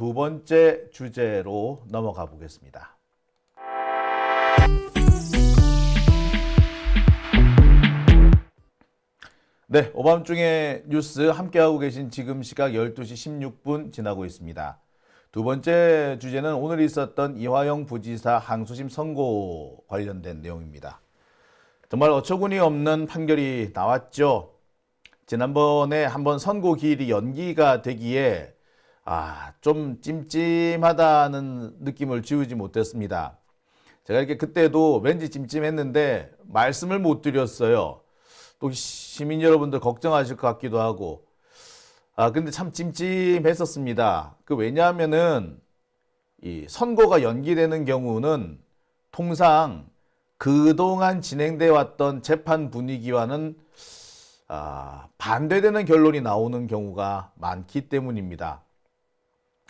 두 번째 주제로 넘어가 보겠습니다. 네, 오밤중에 뉴스 함께하고 계신 지금 시각 12시 16분 지나고 있습니다. 두 번째 주제는 오늘 있었던 이화영 부지사 항소심 선고 관련된 내용입니다. 정말 어처구니 없는 판결이 나왔죠. 지난번에 한번 선고 기일이 연기가 되기에 좀 찜찜하다는 느낌을 지우지 못했습니다. 제가 이렇게 그때도 왠지 찜찜했는데 말씀을 못 드렸어요. 또 시민 여러분들 걱정하실 것 같기도 하고. 근데 참 찜찜했었습니다. 왜냐하면은 이 선고가 연기되는 경우는 통상 그동안 진행되어 왔던 재판 분위기와는 반대되는 결론이 나오는 경우가 많기 때문입니다.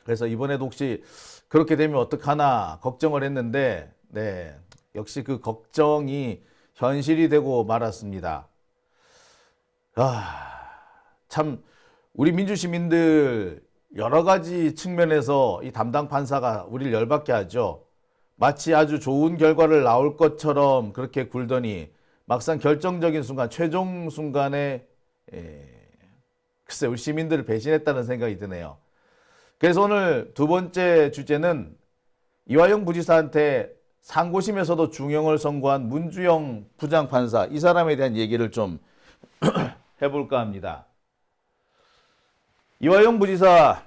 그래서 이번에도 혹시 그렇게 되면 어떡하나 걱정을 했는데, 네, 역시 그 걱정이 현실이 되고 말았습니다. 참 우리 민주시민들 여러 가지 측면에서 이 담당 판사가 우리를 열받게 하죠. 마치 아주 좋은 결과를 나올 것처럼 그렇게 굴더니 막상 결정적인 순간, 최종 순간에 글쎄 우리 시민들을 배신했다는 생각이 드네요. 그래서 오늘 두 번째 주제는 이화영 부지사한테 상고심에서도 중형을 선고한 문주영 부장판사, 이 사람에 대한 얘기를 좀 해볼까 합니다. 이화영 부지사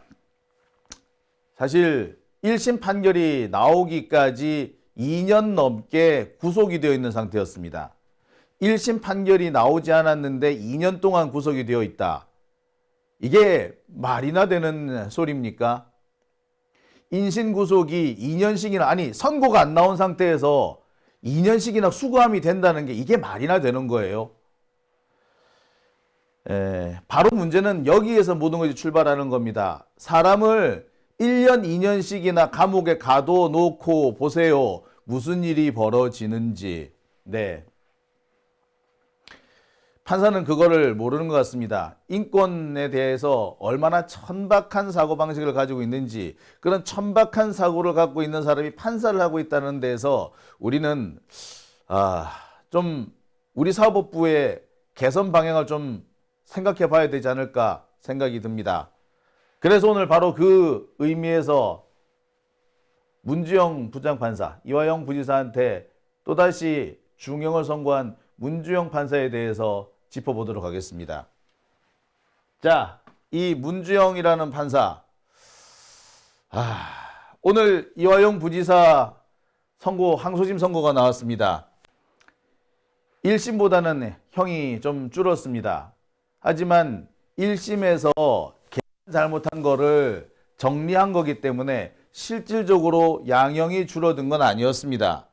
사실 1심 판결이 나오기까지 2년 넘게 구속이 되어 있는 상태였습니다. 1심 판결이 나오지 않았는데 2년 동안 구속이 되어 있다. 이게 말이나 되는 소리입니까? 인신구속이 2년씩이나, 아니 선고가 안 나온 상태에서 2년씩이나 수감이 된다는 게 이게 말이나 되는 거예요. 바로 문제는 여기에서 모든 것이 출발하는 겁니다. 사람을 1년, 2년씩이나 감옥에 가둬놓고 보세요. 무슨 일이 벌어지는지. 네. 판사는 그거를 모르는 것 같습니다. 인권에 대해서 얼마나 천박한 사고방식을 가지고 있는지, 그런 천박한 사고를 갖고 있는 사람이 판사를 하고 있다는 데에서 우리는 좀 우리 사법부의 개선 방향을 좀 생각해 봐야 되지 않을까 생각이 듭니다. 그래서 오늘 바로 그 의미에서 문주영 부장판사, 이화영 부지사한테 또다시 중형을 선고한 문주영 판사에 대해서 짚어보도록 하겠습니다. 자, 이 문주영이라는 판사, 오늘 이화영 부지사 선고, 항소심 선고가 나왔습니다. 1심보다는 형이 좀 줄었습니다. 하지만 1심에서 잘못한 거를 정리한 거기 때문에 실질적으로 양형이 줄어든 건 아니었습니다.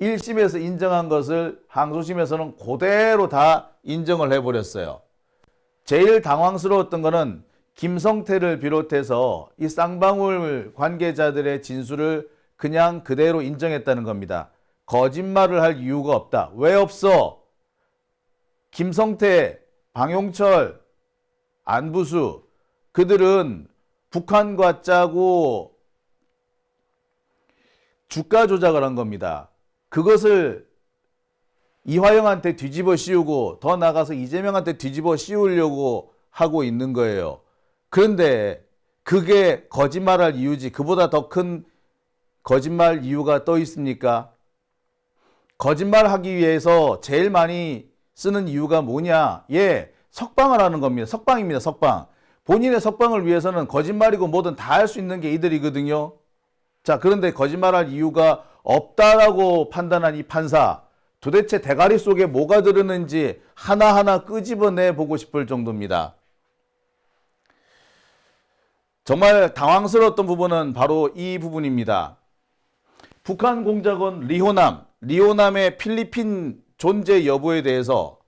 1심에서 인정한 것을 항소심에서는 그대로 다 인정을 해버렸어요. 제일 당황스러웠던 거는 김성태를 비롯해서 이 쌍방울 관계자들의 진술을 그냥 그대로 인정했다는 겁니다. 거짓말을 할 이유가 없다. 왜 없어? 김성태, 방용철, 안부수, 그들은 북한과 짜고 주가 조작을 한 겁니다. 그것을 이화영한테 뒤집어 씌우고 더 나가서 이재명한테 뒤집어 씌우려고 하고 있는 거예요. 그런데 그게 거짓말할 이유지, 그보다 더 큰 거짓말 이유가 또 있습니까? 거짓말하기 위해서 제일 많이 쓰는 이유가 뭐냐? 석방을 하는 겁니다. 석방입니다. 석방. 본인의 석방을 위해서는 거짓말이고 뭐든 다 할 수 있는 게 이들이거든요. 자, 그런데 거짓말할 이유가 없다라고 판단한 이 판사, 도대체 대가리 속에 뭐가 들었는지 하나하나 끄집어내 보고 싶을 정도입니다. 정말 당황스러웠던 부분은 바로 이 부분입니다. 북한 공작원 리호남의 필리핀 존재 여부에 대해서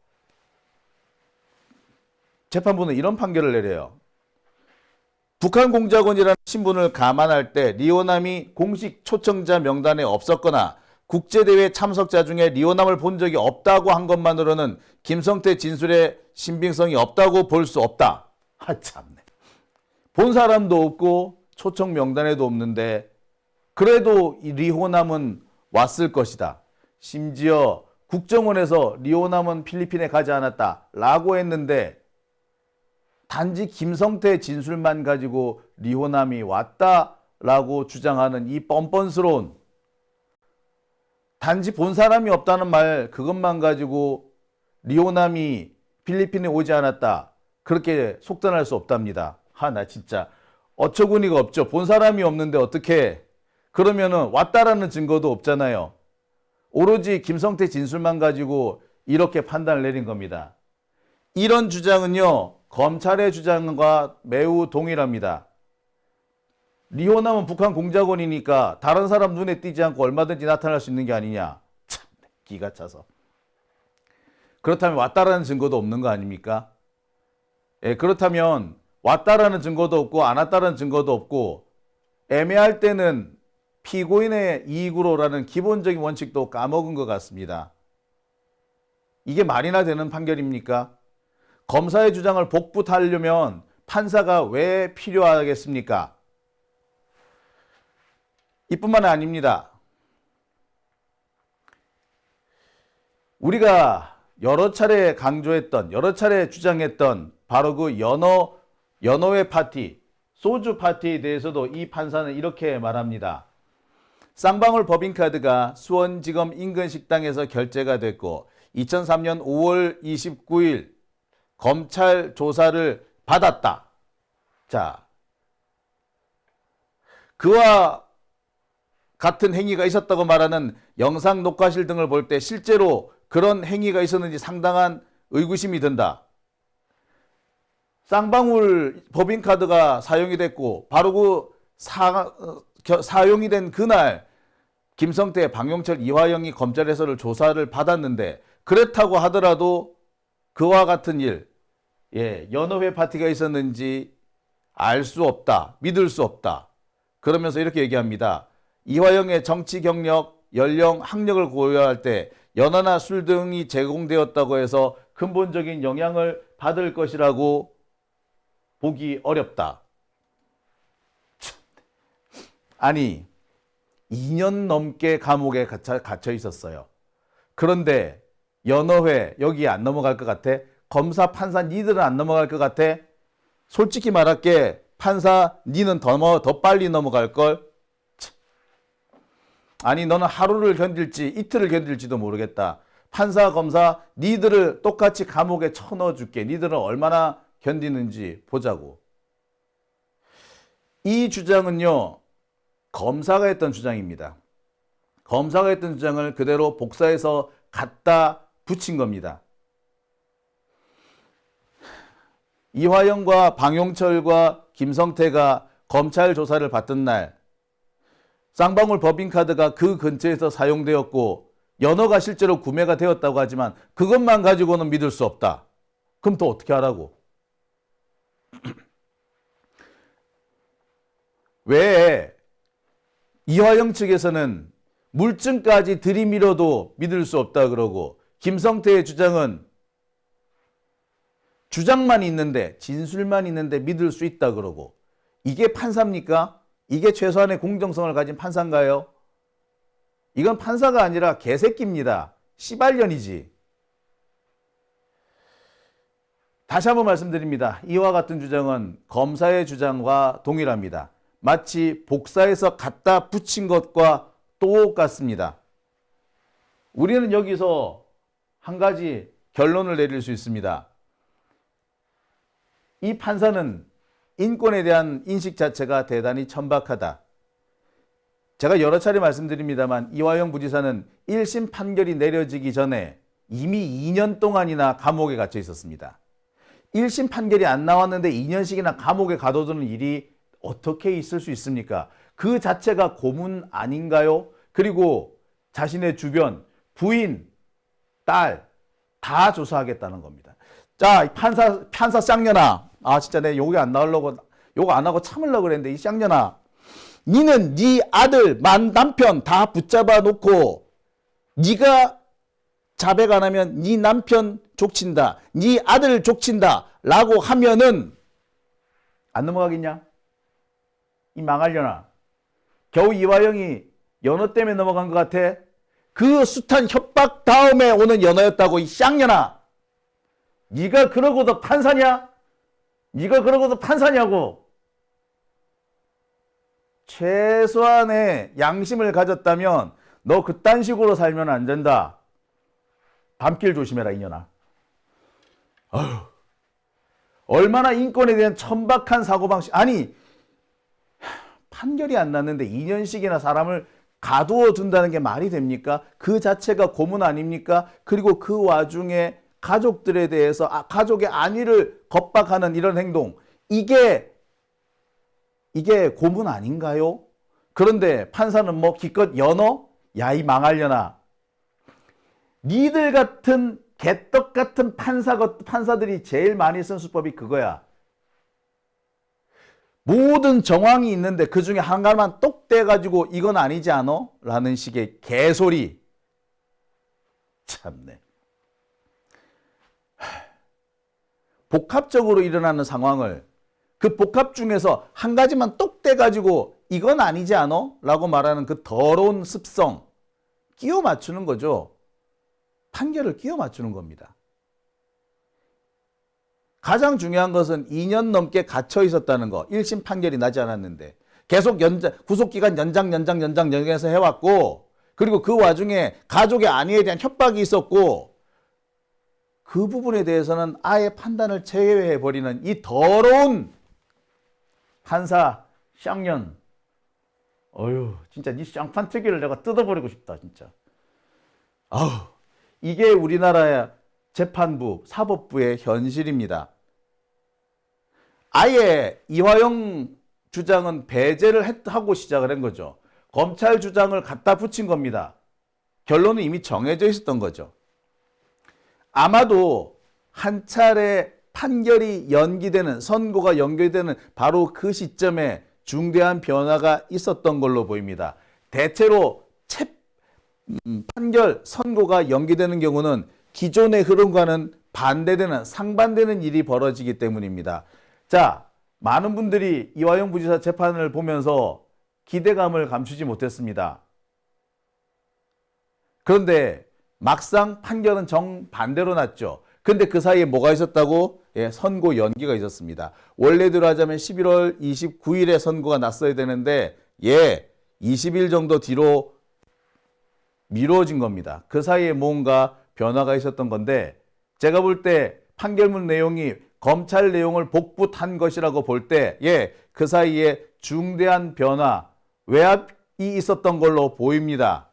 재판부는 이런 판결을 내려요. 북한 공작원이라는 신분을 감안할 때 리호남이 공식 초청자 명단에 없었거나 국제대회 참석자 중에 리호남을 본 적이 없다고 한 것만으로는 김성태 진술의 신빙성이 없다고 볼 수 없다. 참네. 본 사람도 없고 초청 명단에도 없는데 그래도 이 리호남은 왔을 것이다. 심지어 국정원에서 리호남은 필리핀에 가지 않았다 라고 했는데 단지 김성태 진술만 가지고 리호남이 왔다라고 주장하는 이 뻔뻔스러운, 단지 본 사람이 없다는 말 그것만 가지고 리호남이 필리핀에 오지 않았다 그렇게 속단할 수 없답니다. 나 진짜 어처구니가 없죠. 본 사람이 없는데 어떻게, 그러면은 왔다라는 증거도 없잖아요. 오로지 김성태 진술만 가지고 이렇게 판단을 내린 겁니다. 이런 주장은요, 검찰의 주장과 매우 동일합니다. 리호남은 북한 공작원이니까 다른 사람 눈에 띄지 않고 얼마든지 나타날 수 있는 게 아니냐. 참 기가 차서. 그렇다면 왔다라는 증거도 없는 거 아닙니까? 예, 그렇다면 왔다라는 증거도 없고 안 왔다라는 증거도 없고 애매할 때는 피고인의 이익으로라는 기본적인 원칙도 까먹은 것 같습니다. 이게 말이나 되는 판결입니까? 검사의 주장을 복붙하려면 판사가 왜 필요하겠습니까? 이뿐만 아닙니다. 우리가 여러 차례 강조했던, 여러 차례 주장했던 바로 그 연어회 파티, 소주 파티에 대해서도 이 판사는 이렇게 말합니다. 쌍방울 법인카드가 수원지검 인근식당에서 결제가 됐고 2003년 5월 29일 검찰 조사를 받았다. 자, 그와 같은 행위가 있었다고 말하는 영상 녹화실 등을 볼 때 실제로 그런 행위가 있었는지 상당한 의구심이 든다. 쌍방울 법인카드가 사용이 됐고 바로 그 사용이 된 그날 김성태, 방용철, 이화영이 검찰에서 조사를 받았는데 그렇다고 하더라도 그와 같은 일, 연어회 파티가 있었는지 알 수 없다, 믿을 수 없다. 그러면서 이렇게 얘기합니다. 이화영의 정치 경력, 연령, 학력을 고려할 때 연어나 술 등이 제공되었다고 해서 근본적인 영향을 받을 것이라고 보기 어렵다. 아니, 2년 넘게 감옥에 갇혀 있었어요. 그런데 연어회 여기 안 넘어갈 것 같아? 검사, 판사 니들은 안 넘어갈 것 같아? 솔직히 말할게, 판사 니는 더 빨리 넘어갈걸? 아니, 너는 하루를 견딜지 이틀을 견딜지도 모르겠다. 판사, 검사 니들을 똑같이 감옥에 쳐넣어줄게. 니들은 얼마나 견디는지 보자고. 이 주장은요, 검사가 했던 주장입니다. 검사가 했던 주장을 그대로 복사해서 갖다 붙인 겁니다. 이화영과 방용철과 김성태가 검찰 조사를 받던 날 쌍방울 법인카드가 그 근처에서 사용되었고 연어가 실제로 구매가 되었다고 하지만 그것만 가지고는 믿을 수 없다. 그럼 또 어떻게 하라고? 왜 이화영 측에서는 물증까지 들이밀어도 믿을 수 없다 그러고 김성태의 주장은 주장만 있는데, 진술만 있는데 믿을 수 있다 그러고, 이게 판사입니까? 이게 최소한의 공정성을 가진 판사인가요? 이건 판사가 아니라 개새끼입니다. 씨발년이지. 다시 한번 말씀드립니다. 이와 같은 주장은 검사의 주장과 동일합니다. 마치 복사해서 갖다 붙인 것과 똑같습니다. 우리는 여기서 한 가지 결론을 내릴 수 있습니다. 이 판사는 인권에 대한 인식 자체가 대단히 천박하다. 제가 여러 차례 말씀드립니다만 이화영 부지사는 1심 판결이 내려지기 전에 이미 2년 동안이나 감옥에 갇혀 있었습니다. 1심 판결이 안 나왔는데 2년씩이나 감옥에 가둬두는 일이 어떻게 있을 수 있습니까? 그 자체가 고문 아닌가요? 그리고 자신의 주변, 부인, 딸 다 조사하겠다는 겁니다. 자, 판사 쌍년아. 진짜 내 욕이 안 나오려고, 욕 안 하고 참으려고 그랬는데, 이 쌍년아. 니는 네 아들, 남편 다 붙잡아 놓고, 네가 자백 안 하면 네 남편 족친다, 네 아들 족친다, 라고 하면은, 안 넘어가겠냐? 이 망하려나. 겨우 이화영이 연어 때문에 넘어간 것 같아. 그 숱한 협박 다음에 오는 연어였다고, 이 쌍년아. 네가 그러고도 판사냐? 네가 그러고도 판사냐고. 최소한의 양심을 가졌다면 너 그딴 식으로 살면 안 된다. 밤길 조심해라, 이년아. 어휴, 얼마나 인권에 대한 천박한 사고방식. 아니, 판결이 안 났는데 2년씩이나 사람을 가두어 둔다는 게 말이 됩니까? 그 자체가 고문 아닙니까? 그리고 그 와중에 가족들에 대해서 가족의 안위를 겁박하는 이런 행동, 이게 고문 아닌가요? 그런데 판사는 뭐 기껏 연어? 야, 이 망할려나. 니들 같은 개떡 같은 판사들이 제일 많이 쓴 수법이 그거야. 모든 정황이 있는데 그 중에 한 가지만 똑 떼가지고 이건 아니지 않어? 라는 식의 개소리. 참네. 복합적으로 일어나는 상황을 그 복합 중에서 한 가지만 똑 떼가지고 이건 아니지 않아? 라고 말하는 그 더러운 습성, 끼워 맞추는 거죠. 판결을 끼워 맞추는 겁니다. 가장 중요한 것은 2년 넘게 갇혀 있었다는 거. 1심 판결이 나지 않았는데 계속 구속기간 연장해서 해왔고, 그리고 그 와중에 가족의 안위에 대한 협박이 있었고, 그 부분에 대해서는 아예 판단을 제외해버리는 이 더러운 판사 쌍년. 어휴, 진짜 니 쌍판 특기를 내가 뜯어버리고 싶다, 진짜. 아우, 이게 우리나라의 재판부, 사법부의 현실입니다. 아예 이화영 주장은 배제를 하고 시작을 한 거죠. 검찰 주장을 갖다 붙인 겁니다. 결론은 이미 정해져 있었던 거죠. 아마도 한 차례 판결이 연기되는, 선고가 연결되는 바로 그 시점에 중대한 변화가 있었던 걸로 보입니다. 대체로 판결, 선고가 연기되는 경우는 기존의 흐름과는 반대되는, 상반되는 일이 벌어지기 때문입니다. 자, 많은 분들이 이화영 부지사 재판을 보면서 기대감을 감추지 못했습니다. 그런데 막상 판결은 정반대로 났죠. 근데 그 사이에 뭐가 있었다고? 예, 선고 연기가 있었습니다. 원래대로 하자면 11월 29일에 선고가 났어야 되는데 20일 정도 뒤로 미뤄진 겁니다. 그 사이에 뭔가 변화가 있었던 건데, 제가 볼 때 판결문 내용이 검찰 내용을 복붙한 것이라고 볼 때, 그 사이에 중대한 변화, 외압이 있었던 걸로 보입니다.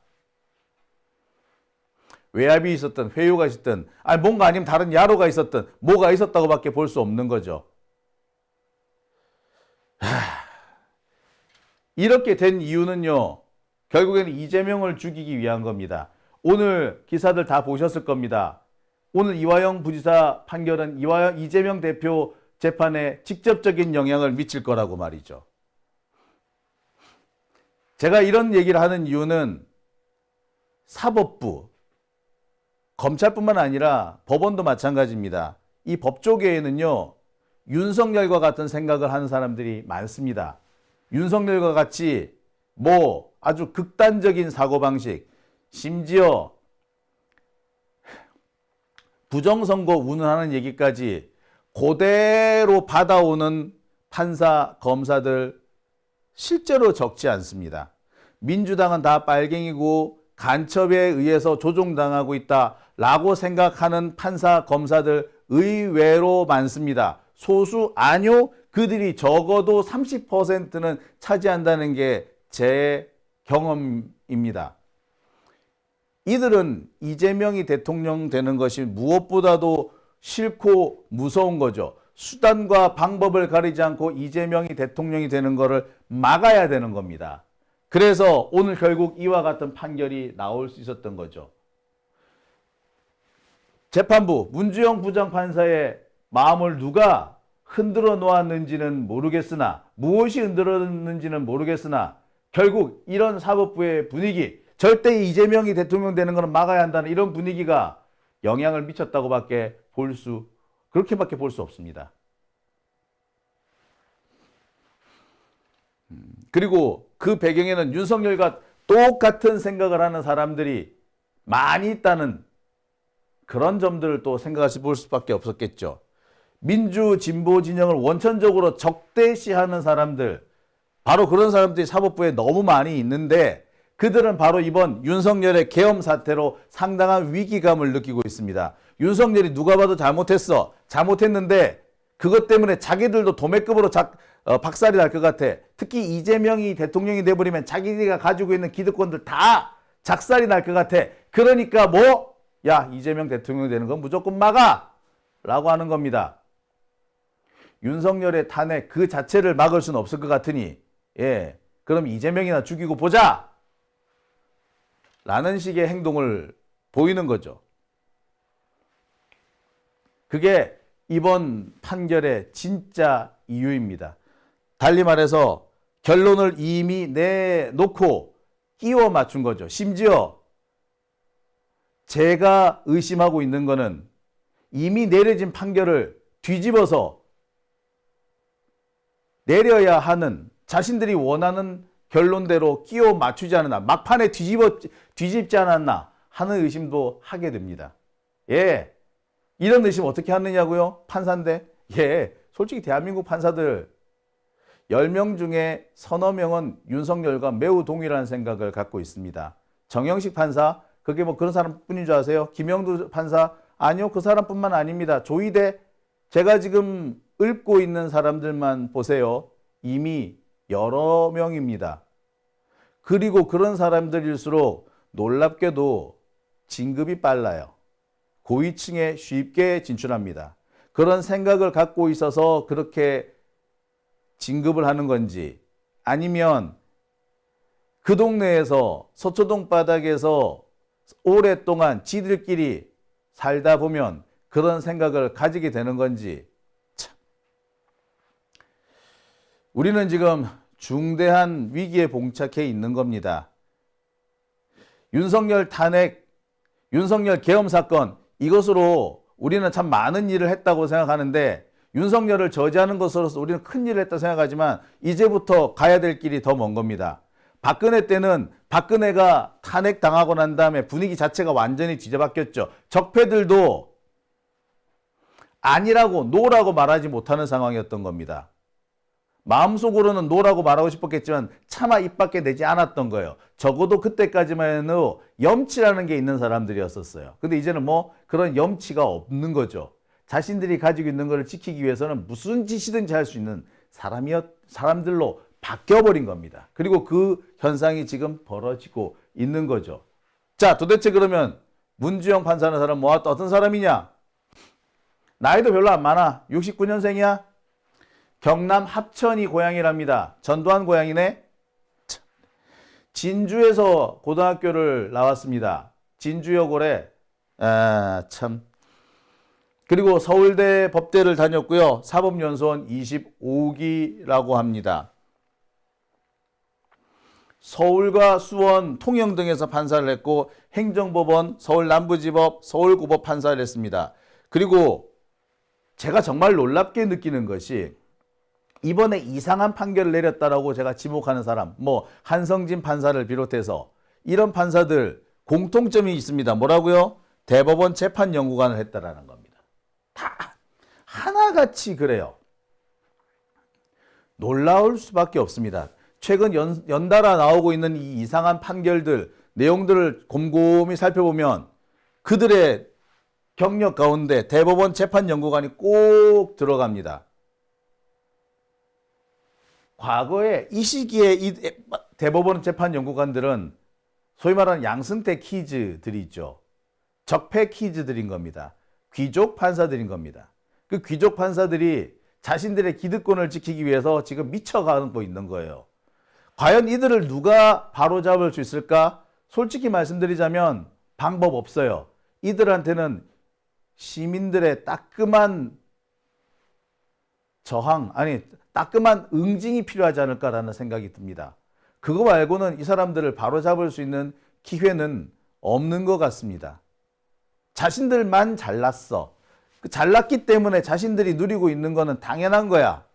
외압이 있었든 회유가 있었든, 뭔가 아니면 다른 야로가 있었든 뭐가 있었다고밖에 볼 수 없는 거죠. 이렇게 된 이유는요, 결국에는 이재명을 죽이기 위한 겁니다. 오늘 기사들 다 보셨을 겁니다. 오늘 이화영 부지사 판결은 이재명 대표 재판에 직접적인 영향을 미칠 거라고 말이죠. 제가 이런 얘기를 하는 이유는 사법부, 검찰뿐만 아니라 법원도 마찬가지입니다. 이 법조계에는요, 윤석열과 같은 생각을 하는 사람들이 많습니다. 윤석열과 같이 아주 극단적인 사고방식, 심지어 부정선거 운운하는 얘기까지 그대로 받아오는 판사, 검사들 실제로 적지 않습니다. 민주당은 다 빨갱이고 간첩에 의해서 조종당하고 있다라고 생각하는 판사, 검사들 의외로 많습니다. 소수 아니요? 그들이 적어도 30%는 차지한다는 게 제 경험입니다. 이들은 이재명이 대통령 되는 것이 무엇보다도 싫고 무서운 거죠. 수단과 방법을 가리지 않고 이재명이 대통령이 되는 것을 막아야 되는 겁니다. 그래서 오늘 결국 이와 같은 판결이 나올 수 있었던 거죠. 재판부 문주영 부장판사의 마음을 누가 흔들어 놓았는지는 모르겠으나, 무엇이 흔들었는지는 모르겠으나, 결국 이런 사법부의 분위기, 절대 이재명이 대통령 되는 것은 막아야 한다는 이런 분위기가 영향을 미쳤다고밖에 그렇게밖에 볼 수 없습니다. 그리고 그 배경에는 윤석열과 똑같은 생각을 하는 사람들이 많이 있다는 그런 점들을 또 생각하시 볼 수밖에 없었겠죠. 민주 진보 진영을 원천적으로 적대시하는 사람들, 바로 그런 사람들이 사법부에 너무 많이 있는데 그들은 바로 이번 윤석열의 계엄 사태로 상당한 위기감을 느끼고 있습니다. 윤석열이 누가 봐도 잘못했어. 잘못했는데 그것 때문에 자기들도 도매급으로 박살이 날 것 같아. 특히 이재명이 대통령이 돼버리면 자기가 가지고 있는 기득권들 다 작살이 날 것 같아. 그러니까 뭐? 야, 이재명 대통령이 되는 건 무조건 막아! 라고 하는 겁니다. 윤석열의 탄핵 그 자체를 막을 수는 없을 것 같으니 그럼 이재명이나 죽이고 보자! 라는 식의 행동을 보이는 거죠. 그게 이번 판결의 진짜 이유입니다. 달리 말해서 결론을 이미 내놓고 끼워 맞춘 거죠. 심지어 제가 의심하고 있는 거는 이미 내려진 판결을 뒤집어서 내려야 하는 자신들이 원하는 결론대로 끼워 맞추지 않았나, 막판에 뒤집지 않았나 하는 의심도 하게 됩니다. 이런 의심 어떻게 하느냐고요? 판사인데? 솔직히 대한민국 판사들 10명 중에 서너 명은 윤석열과 매우 동일한 생각을 갖고 있습니다. 정영식 판사, 그게 뭐 그런 사람뿐인 줄 아세요? 김영두 판사, 아니요, 그 사람뿐만 아닙니다. 조희대, 제가 지금 읊고 있는 사람들만 보세요. 이미 여러 명입니다. 그리고 그런 사람들일수록 놀랍게도 진급이 빨라요. 고위층에 쉽게 진출합니다. 그런 생각을 갖고 있어서 그렇게 진급을 하는 건지, 아니면 그 동네에서 서초동 바닥에서 오랫동안 지들끼리 살다 보면 그런 생각을 가지게 되는 건지, 참. 우리는 지금 중대한 위기에 봉착해 있는 겁니다. 윤석열 탄핵, 윤석열 계엄 사건, 이것으로 우리는 참 많은 일을 했다고 생각하는데 윤석열을 저지하는 것으로서 우리는 큰 일을 했다고 생각하지만 이제부터 가야 될 길이 더 먼 겁니다. 박근혜 때는 박근혜가 탄핵당하고 난 다음에 분위기 자체가 완전히 뒤져바뀌었죠. 적폐들도 아니라고, 노라고 말하지 못하는 상황이었던 겁니다. 마음속으로는 노라고 말하고 싶었겠지만 차마 입 밖에 내지 않았던 거예요. 적어도 그때까지만 해도 염치라는 게 있는 사람들이었었어요. 근데 이제는 뭐 그런 염치가 없는 거죠. 자신들이 가지고 있는 것을 지키기 위해서는 무슨 짓이든지 할 수 있는 사람들로 바뀌어버린 겁니다. 그리고 그 현상이 지금 벌어지고 있는 거죠. 자, 도대체 그러면 문주영 판사는 사람 뭐 어떤 사람이냐? 나이도 별로 안 많아. 69년생이야. 경남 합천이 고향이랍니다. 전두환 고향이네. 진주에서 고등학교를 나왔습니다. 진주여고래. 참. 그리고 서울대 법대를 다녔고요. 사법연수원 25기라고 합니다. 서울과 수원, 통영 등에서 판사를 했고 행정법원, 서울 남부지법, 서울고법 판사를 했습니다. 그리고 제가 정말 놀랍게 느끼는 것이 이번에 이상한 판결을 내렸다라고 제가 지목하는 사람, 뭐 한성진 판사를 비롯해서 이런 판사들 공통점이 있습니다. 뭐라고요? 대법원 재판연구관을 했다라는 겁니다. 다 하나같이 그래요. 놀라울 수밖에 없습니다. 최근 연달아 나오고 있는 이 이상한 판결들, 내용들을 곰곰이 살펴보면 그들의 경력 가운데 대법원 재판연구관이 꼭 들어갑니다. 과거에 이 시기에 이 대법원 재판연구관들은 소위 말하는 양승태 키즈들이 있죠. 적폐 키즈들인 겁니다. 귀족 판사들인 겁니다. 그 귀족 판사들이 자신들의 기득권을 지키기 위해서 지금 미쳐가고 있는 거예요. 과연 이들을 누가 바로잡을 수 있을까? 솔직히 말씀드리자면 방법 없어요. 이들한테는 시민들의 따끔한 저항, 아니 따끔한 응징이 필요하지 않을까라는 생각이 듭니다. 그거 말고는 이 사람들을 바로잡을 수 있는 기회는 없는 것 같습니다. 자신들만 잘났어. 잘났기 때문에 자신들이 누리고 있는 거는 당연한 거야.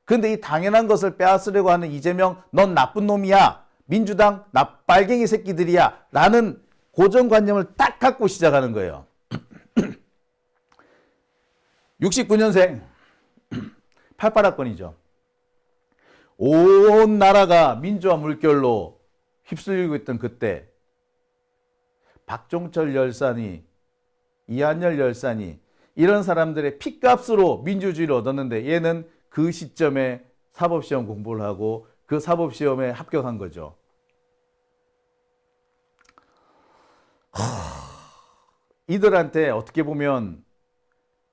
근데 이 당연한 것을 빼앗으려고 하는 이재명, 넌 나쁜 놈이야. 민주당 빨갱이 새끼들이야. 라는 고정관념을 딱 갖고 시작하는 거예요. 69년생 88학번이죠. 온 나라가 민주화 물결로 휩쓸리고 있던 그때 박종철 열사니 이한열 열사니 이런 사람들의 피값으로 민주주의를 얻었는데 얘는 그 시점에 사법시험 공부를 하고 그 사법시험에 합격한 거죠. 이들한테 어떻게 보면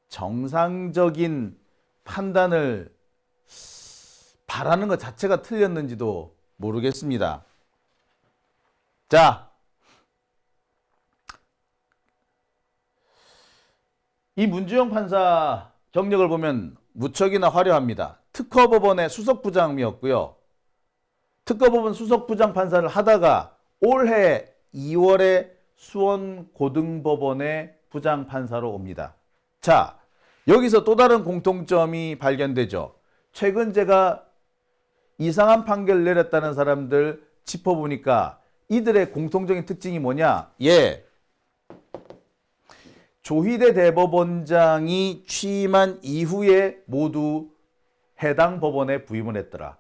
정상적인 판단을 바라는 것 자체가 틀렸는지도 모르겠습니다. 자, 이 문주영 판사 경력을 보면 무척이나 화려합니다. 특허법원의 수석부장이었고요. 특허법원 수석부장 판사를 하다가 올해 2월에 수원고등법원의 부장판사로 옵니다. 자, 여기서 또 다른 공통점이 발견되죠. 최근 제가 이상한 판결을 내렸다는 사람들 짚어보니까 이들의 공통적인 특징이 뭐냐? 예, 조희대 대법원장이 취임한 이후에 모두 해당 법원에 부임을 했더라.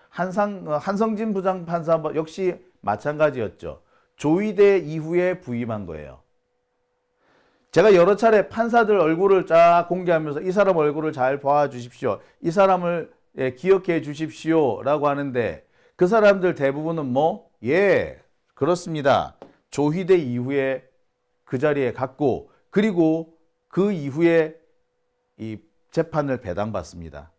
한성진 부장판사 역시 마찬가지였죠. 조희대 이후에 부임한 거예요. 제가 여러 차례 판사들 얼굴을 쫙 공개하면서 이 사람 얼굴을 잘 봐주십시오. 이 사람을 기억해 주십시오. 라고 하는데 그 사람들 대부분은 뭐? 예, 그렇습니다. 조희대 이후에 그 자리에 갔고 그리고 그 이후에 이 재판을 배당받습니다.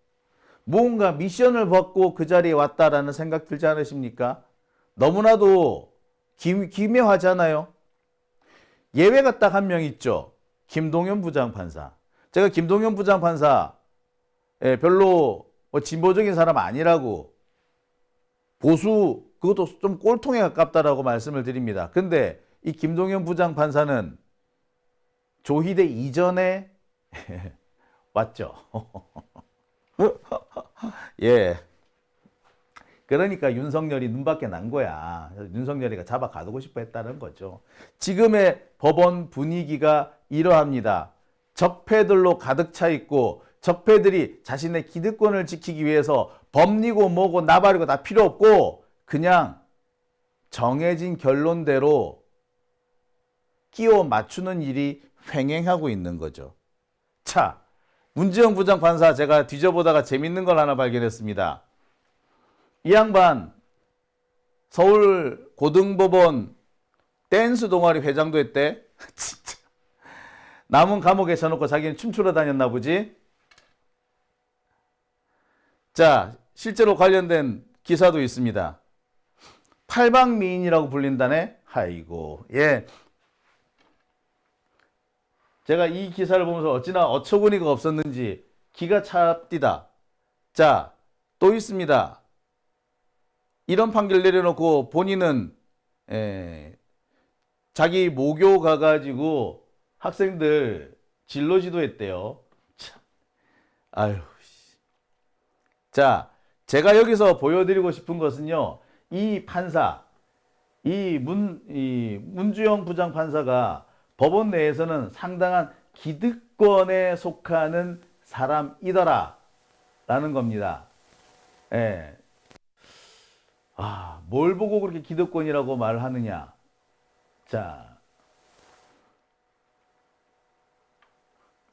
뭔가 미션을 받고 그 자리에 왔다라는 생각 들지 않으십니까? 너무나도 기묘하잖아요. 예외가 딱 한 명 있죠. 김동연 부장판사. 제가 김동연 부장판사 별로 진보적인 사람 아니라고 보수 그것도 좀 꼴통에 가깝다라고 말씀을 드립니다. 근데 이 김동연 부장판사는 조희대 이전에 왔죠. 예. 그러니까 윤석열이 눈밖에 난 거야. 윤석열이가 잡아 가두고 싶어 했다는 거죠. 지금의 법원 분위기가 이러합니다. 적폐들로 가득 차 있고 적폐들이 자신의 기득권을 지키기 위해서 법리고 뭐고 나발이고 다 필요 없고 그냥 정해진 결론대로 끼워 맞추는 일이 횡행하고 있는 거죠. 자, 문지영 부장판사 제가 뒤져보다가 재밌는 걸 하나 발견했습니다. 이 양반 서울 고등법원 댄스 동아리 회장도 했대. 진짜 남은 감옥에 쳐놓고 자기는 춤추러 다녔나 보지. 자, 실제로 관련된 기사도 있습니다. 팔방미인이라고 불린다네. 아이고, 예. 제가 이 기사를 보면서 어찌나 어처구니가 없었는지 기가 찹디다. 자, 또 있습니다. 이런 판결 내려놓고 본인은 자기 모교 가가지고 학생들 진로 지도했대요. 참, 아유. 자, 제가 여기서 보여드리고 싶은 것은요. 이 판사, 이 문주영 부장판사가 법원 내에서는 상당한 기득권에 속하는 사람이더라 라는 겁니다. 예. 아, 뭘 보고 그렇게 기득권이라고 말을 하느냐. 자,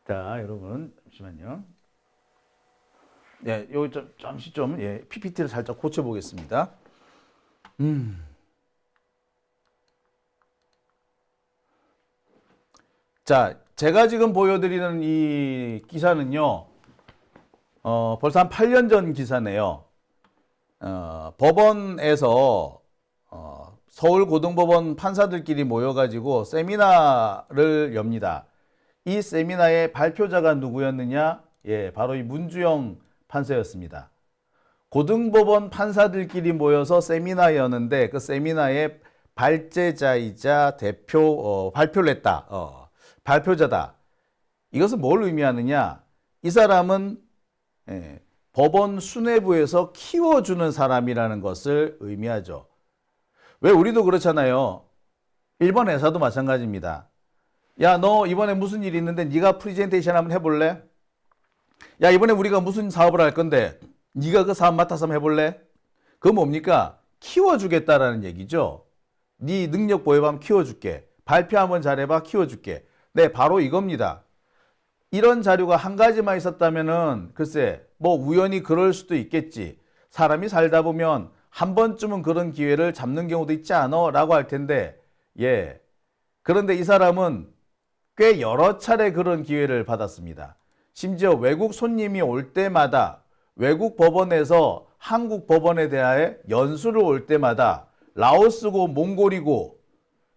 여러분 잠시만요. 예, 여기 잠시 좀 PPT를 살짝 고쳐 보겠습니다. 자, 제가 지금 보여드리는 이 기사는요, 벌써 한 8년 전 기사네요. 법원에서 서울고등법원 판사들끼리 모여가지고 세미나를 엽니다. 이 세미나의 발표자가 누구였느냐? 예, 바로 이 문주영 판사였습니다. 고등법원 판사들끼리 모여서 세미나에 여는데 그 세미나의 발제자이자 발표를 했다. 발표자다. 이것은 뭘 의미하느냐? 이 사람은 법원 수뇌부에서 키워주는 사람이라는 것을 의미하죠. 왜 우리도 그렇잖아요. 일본 회사도 마찬가지입니다. 야, 너 이번에 무슨 일이 있는데 네가 프리젠테이션 한번 해볼래? 야, 이번에 우리가 무슨 사업을 할 건데 네가 그 사업 맡아서 한번 해볼래? 그거 뭡니까? 키워주겠다라는 얘기죠. 네 능력 보여봐, 키워줄게. 발표 한번 잘해봐, 키워줄게. 네, 바로 이겁니다. 이런 자료가 한 가지만 있었다면은 글쎄 뭐 우연히 그럴 수도 있겠지. 사람이 살다 보면 한 번쯤은 그런 기회를 잡는 경우도 있지 않아? 라고 할 텐데, 예. 그런데 이 사람은 꽤 여러 차례 그런 기회를 받았습니다. 심지어 외국 손님이 올 때마다 외국 법원에서 한국 법원에 대하여 연수를 올 때마다 라오스고 몽골이고,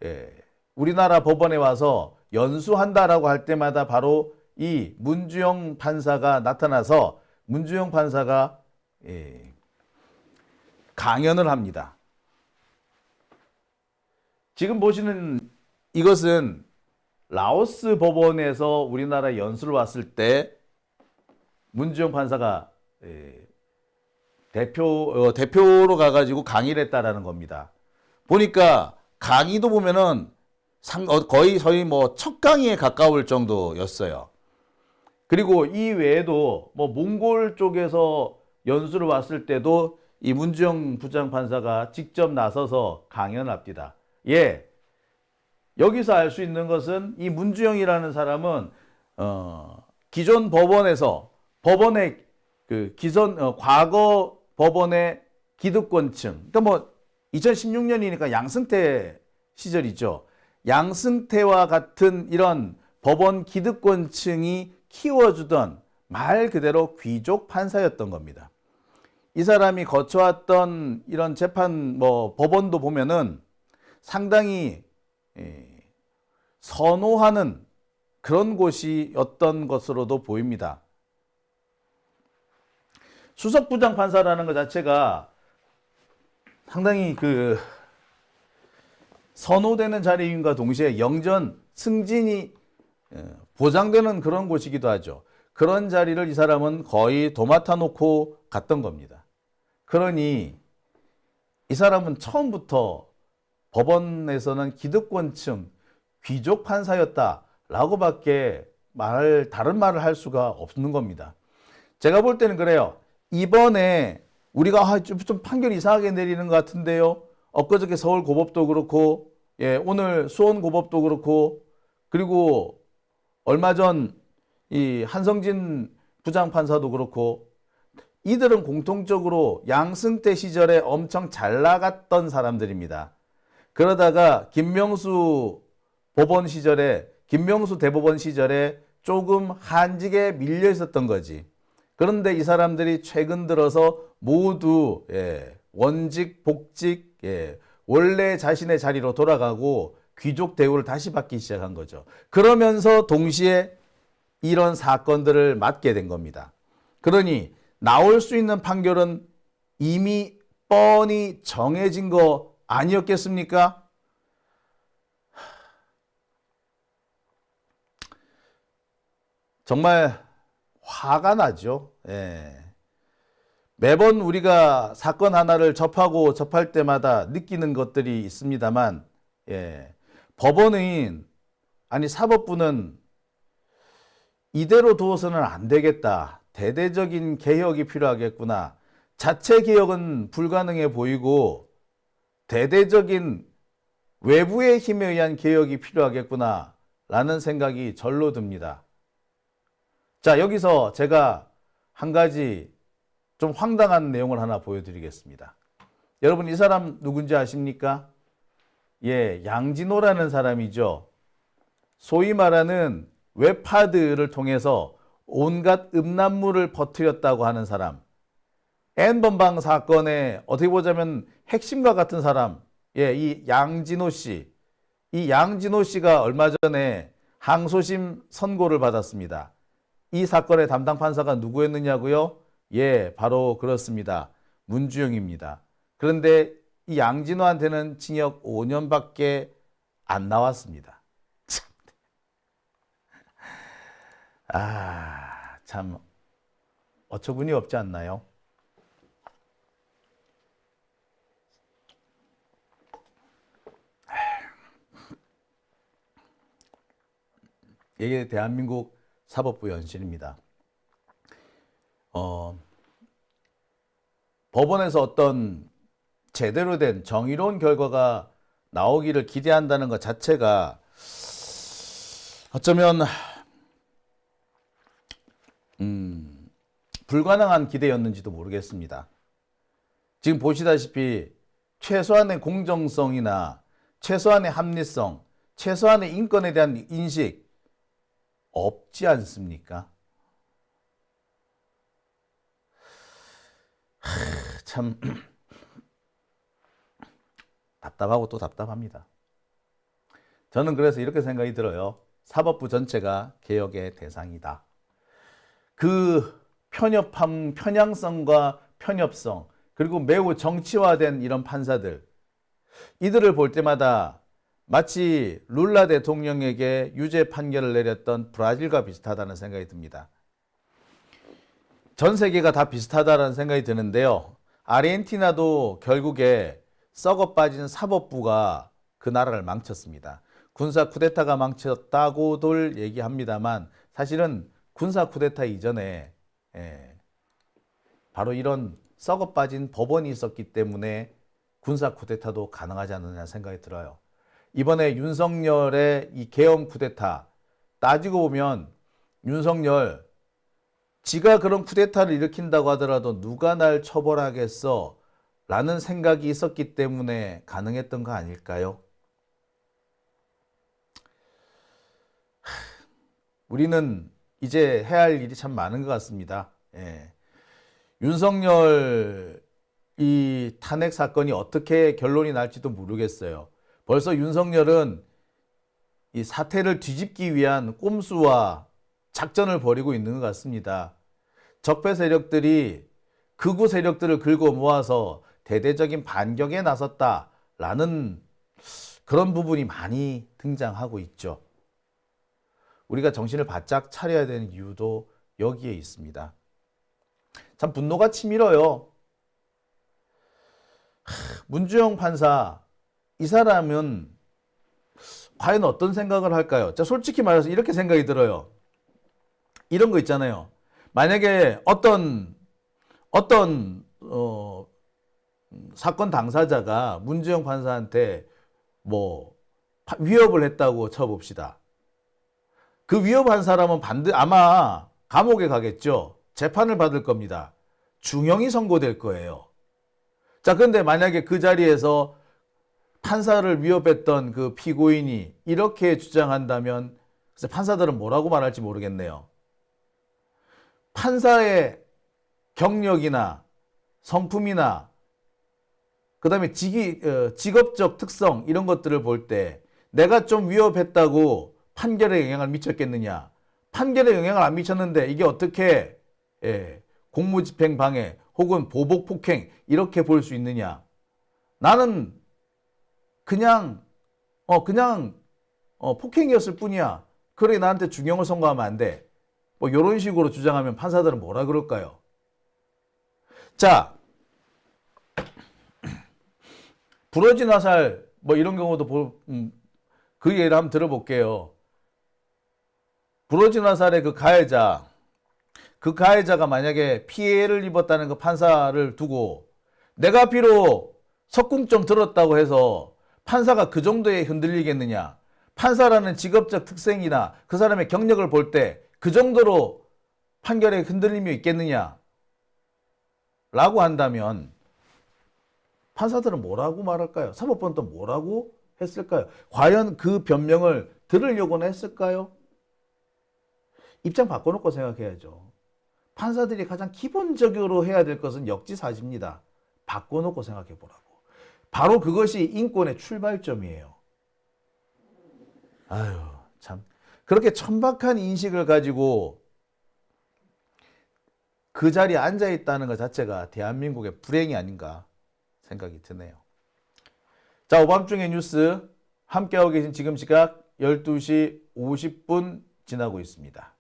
예, 우리나라 법원에 와서 연수한다라고 할 때마다 바로 이 문주영 판사가 나타나서 문주영 판사가, 예, 강연을 합니다. 지금 보시는 이것은 라오스 법원에서 우리나라 연수를 왔을 때 문주영 판사가, 예, 대표로 가가지고 강의를 했다라는 겁니다. 보니까 강의도 보면은 거의 뭐 첫 강의에 가까울 정도였어요. 그리고 이 외에도 뭐 몽골 쪽에서 연수를 왔을 때도 이 문주영 부장판사가 직접 나서서 강연을 합니다. 예. 여기서 알 수 있는 것은 이 문주영이라는 사람은 기존 법원에서 법원의 그 과거 법원의 기득권층, 그러니까 뭐 2016년이니까 양승태 시절이죠. 양승태와 같은 이런 법원 기득권층이 키워주던 말 그대로 귀족 판사였던 겁니다. 이 사람이 거쳐왔던 이런 재판 법원도 보면은 상당히 선호하는 그런 곳이었던 것으로도 보입니다. 수석부장 판사라는 것 자체가 상당히 선호되는 자리인과 동시에 영전 승진이 보장되는 그런 곳이기도 하죠. 그런 자리를 이 사람은 거의 도맡아 놓고 갔던 겁니다. 그러니 이 사람은 처음부터 법원에서는 기득권층, 귀족 판사였다라고밖에 다른 말을 할 수가 없는 겁니다. 제가 볼 때는 그래요. 이번에 우리가 좀 판결이 이상하게 내리는 것 같은데요. 엊그저께 서울고법도 그렇고, 예, 오늘 수원고법도 그렇고, 그리고 얼마 전 이 한성진 부장판사도 그렇고, 이들은 공통적으로 양승태 시절에 엄청 잘 나갔던 사람들입니다. 그러다가 김명수 대법원 시절에 조금 한직에 밀려 있었던 거지. 그런데 이 사람들이 최근 들어서 모두, 예, 원직, 복직, 예, 원래 자신의 자리로 돌아가고 귀족 대우를 다시 받기 시작한 거죠. 그러면서 동시에 이런 사건들을 맡게 된 겁니다. 그러니 나올 수 있는 판결은 이미 뻔히 정해진 거 아니었겠습니까? 정말 화가 나죠. 예. 매번 우리가 사건 하나를 접할 때마다 느끼는 것들이 있습니다만, 예, 법원은, 아니 사법부는 이대로 두어서는 안 되겠다. 대대적인 개혁이 필요하겠구나. 자체 개혁은 불가능해 보이고 대대적인 외부의 힘에 의한 개혁이 필요하겠구나 라는 생각이 절로 듭니다. 자, 여기서 제가 한 가지 좀 황당한 내용을 하나 보여드리겠습니다. 여러분, 이 사람 누군지 아십니까? 예, 양진호라는 사람이죠. 소위 말하는 웹하드를 통해서 온갖 음란물을 퍼뜨렸다고 하는 사람. N번방 사건의 어떻게 보자면 핵심과 같은 사람. 예, 이 양진호 씨. 이 양진호 씨가 얼마 전에 항소심 선고를 받았습니다. 이 사건의 담당 판사가 누구였느냐고요? 예, 바로 그렇습니다. 문주영입니다. 그런데 이 양진호한테는 징역 5년밖에 안 나왔습니다. 참 어처구니 없지 않나요? 이게 대한민국 사법부의 현실입니다. 법원에서 어떤 제대로 된 정의로운 결과가 나오기를 기대한다는 것 자체가 어쩌면 불가능한 기대였는지도 모르겠습니다. 지금 보시다시피 최소한의 공정성이나 최소한의 합리성, 최소한의 인권에 대한 인식 없지 않습니까? 참 답답하고 또 답답합니다. 저는 그래서 이렇게 생각이 들어요. 사법부 전체가 개혁의 대상이다. 그 편향성과 편협성, 그리고 매우 정치화된 이런 판사들, 이들을 볼 때마다 마치 룰라 대통령에게 유죄 판결을 내렸던 브라질과 비슷하다는 생각이 듭니다. 전 세계가 다 비슷하다는 생각이 드는데요. 아르헨티나도 결국에 썩어 빠진 사법부가 그 나라를 망쳤습니다. 군사 쿠데타가 망쳤다고들 얘기합니다만 사실은 군사 쿠데타 이전에 바로 이런 썩어 빠진 법원이 있었기 때문에 군사 쿠데타도 가능하지 않느냐 생각이 들어요. 이번에 윤석열의 이 계엄 쿠데타 따지고 보면 윤석열 지가 그런 쿠데타를 일으킨다고 하더라도 누가 날 처벌하겠어? 라는 생각이 있었기 때문에 가능했던 거 아닐까요? 우리는 이제 해야 할 일이 참 많은 것 같습니다. 윤석열 이 탄핵 사건이 어떻게 결론이 날지도 모르겠어요. 벌써 윤석열은 이 사태를 뒤집기 위한 꼼수와 작전을 벌이고 있는 것 같습니다. 적폐 세력들이 극우 세력들을 긁어 모아서 대대적인 반격에 나섰다라는 그런 부분이 많이 등장하고 있죠. 우리가 정신을 바짝 차려야 되는 이유도 여기에 있습니다. 참 분노가 치밀어요. 문주영 판사, 이 사람은 과연 어떤 생각을 할까요? 자, 솔직히 말해서 이렇게 생각이 들어요. 이런 거 있잖아요. 만약에 어떤 사건 당사자가 문주영 판사한테 뭐 위협을 했다고 쳐봅시다. 그 위협한 사람은 아마 감옥에 가겠죠. 재판을 받을 겁니다. 중형이 선고될 거예요. 자, 근데 만약에 그 자리에서 판사를 위협했던 그 피고인이 이렇게 주장한다면 판사들은 뭐라고 말할지 모르겠네요. 판사의 경력이나 성품이나 그다음에 직업적 특성 이런 것들을 볼 때 내가 좀 위협했다고 판결에 영향을 미쳤겠느냐? 판결에 영향을 안 미쳤는데 이게 어떻게 공무집행 방해 혹은 보복 폭행 이렇게 볼 수 있느냐? 나는 그냥 폭행이었을 뿐이야. 그래 나한테 중형을 선고하면 안 돼. 뭐 이런 식으로 주장하면 판사들은 뭐라 그럴까요? 자, 부러진 화살 뭐 이런 경우도 그 예를 한번 들어볼게요. 부러진 화살의 그 가해자가 만약에 피해를 입었다는 그 판사를 두고 내가 비록 석궁점 들었다고 해서 판사가 그 정도에 흔들리겠느냐? 판사라는 직업적 특성이나 그 사람의 경력을 볼 때 그 정도로 판결에 흔들림이 있겠느냐? 라고 한다면 판사들은 뭐라고 말할까요? 사법부는 또 뭐라고 했을까요? 과연 그 변명을 들으려고는 했을까요? 입장 바꿔놓고 생각해야죠. 판사들이 가장 기본적으로 해야 될 것은 역지사지입니다. 바꿔놓고 생각해 보라고. 바로 그것이 인권의 출발점이에요. 아유, 참. 그렇게 천박한 인식을 가지고 그 자리에 앉아 있다는 것 자체가 대한민국의 불행이 아닌가 생각이 드네요. 자, 오밤중의 뉴스 함께하고 계신 지금 시각 12시 50분 지나고 있습니다.